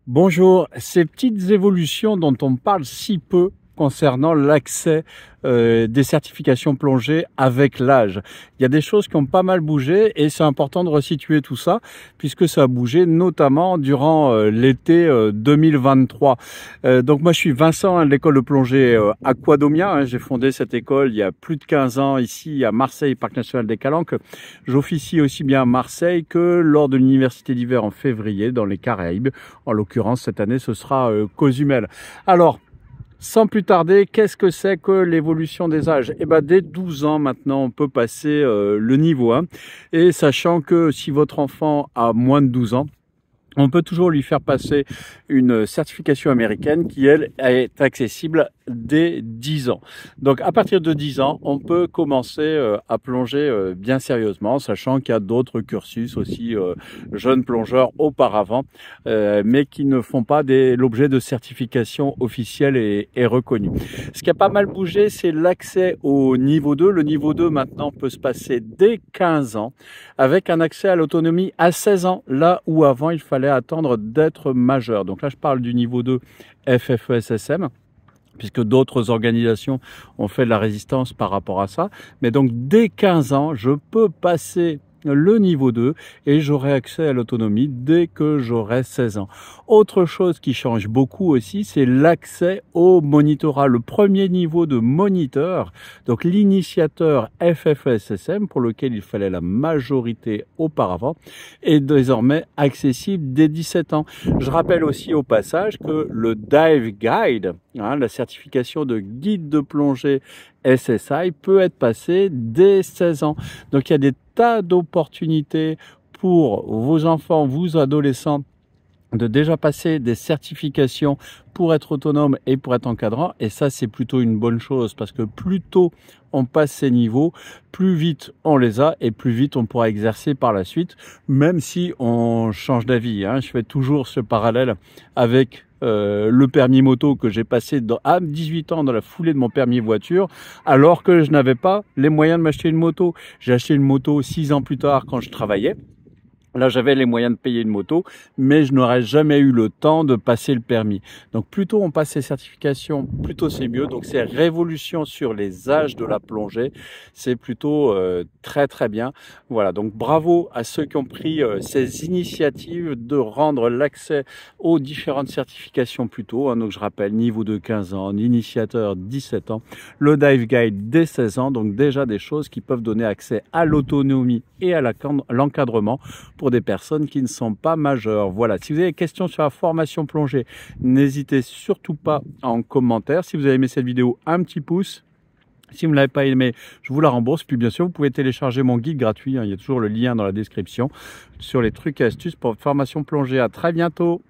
Bonjour, ces petites évolutions dont on parle si peu concernant l'accès des certifications plongée avec l'âge. Il y a des choses qui ont pas mal bougé et c'est important de resituer tout ça puisque ça a bougé notamment durant l'été 2023. Donc moi je suis Vincent de l'école de plongée Aquadomia. J'ai fondé cette école il y a plus de 15 ans ici à Marseille, Parc National des Calanques. J'officie aussi bien à Marseille que lors de l'université d'hiver en février dans les Caraïbes. En l'occurrence cette année ce sera Cozumel. Alors sans plus tarder, qu'est-ce que c'est que l'évolution des âges? Eh ben, dès 12 ans maintenant, on peut passer le niveau 1. Et sachant que si votre enfant a moins de 12 ans, on peut toujours lui faire passer une certification américaine qui, elle, est accessible dès 10 ans. Donc, à partir de 10 ans, on peut commencer à plonger bien sérieusement, sachant qu'il y a d'autres cursus aussi jeunes plongeurs auparavant, mais qui ne font pas l'objet de certification officielle et reconnue. Ce qui a pas mal bougé, c'est l'accès au niveau 2. Le niveau 2, maintenant, peut se passer dès 15 ans, avec un accès à l'autonomie à 16 ans, là où avant, il fallait attendre d'être majeur. Donc là, je parle du niveau 2 FFESSM, puisque d'autres organisations ont fait de la résistance par rapport à ça. Mais donc, dès 15 ans, je peux passer le niveau 2 et j'aurai accès à l'autonomie dès que j'aurai 16 ans. Autre chose qui change beaucoup aussi, c'est l'accès au monitorat. Le premier niveau de moniteur, donc l'initiateur FFESSM, pour lequel il fallait la majorité auparavant, est désormais accessible dès 17 ans. Je rappelle aussi au passage que le Dive Guide, la certification de guide de plongée SSI, peut être passé dès 16 ans. Donc il y a des tas d'opportunités pour vos enfants, vos adolescents, de déjà passer des certifications pour être autonome et pour être encadrant. Et ça, c'est plutôt une bonne chose parce que plus tôt on passe ces niveaux, plus vite on les a et plus vite on pourra exercer par la suite, même si on change d'avis. Je fais toujours ce parallèle avec le permis moto que j'ai passé à 18 ans dans la foulée de mon permis voiture, alors que je n'avais pas les moyens de m'acheter une moto. J'ai acheté une moto 6 ans plus tard quand je travaillais. Là, j'avais les moyens de payer une moto, mais je n'aurais jamais eu le temps de passer le permis. Donc, plus tôt on passe ces certifications, plus tôt c'est mieux. Donc, ces révolutions sur les âges de la plongée, c'est plutôt très, très bien. Voilà, donc bravo à ceux qui ont pris ces initiatives de rendre l'accès aux différentes certifications plus tôt. Donc, je rappelle, niveau de 15 ans, initiateur 17 ans, le Dive Guide dès 16 ans. Donc, déjà des choses qui peuvent donner accès à l'autonomie et à l'encadrement pour des personnes qui ne sont pas majeures. Voilà, si vous avez des questions sur la formation plongée, n'hésitez surtout pas en commentaire. Si vous avez aimé cette vidéo, un petit pouce. Si vous ne l'avez pas aimé, je vous la rembourse. Puis bien sûr, vous pouvez télécharger mon guide gratuit. Il y a toujours le lien dans la description sur les trucs et astuces pour votre formation plongée. À très bientôt.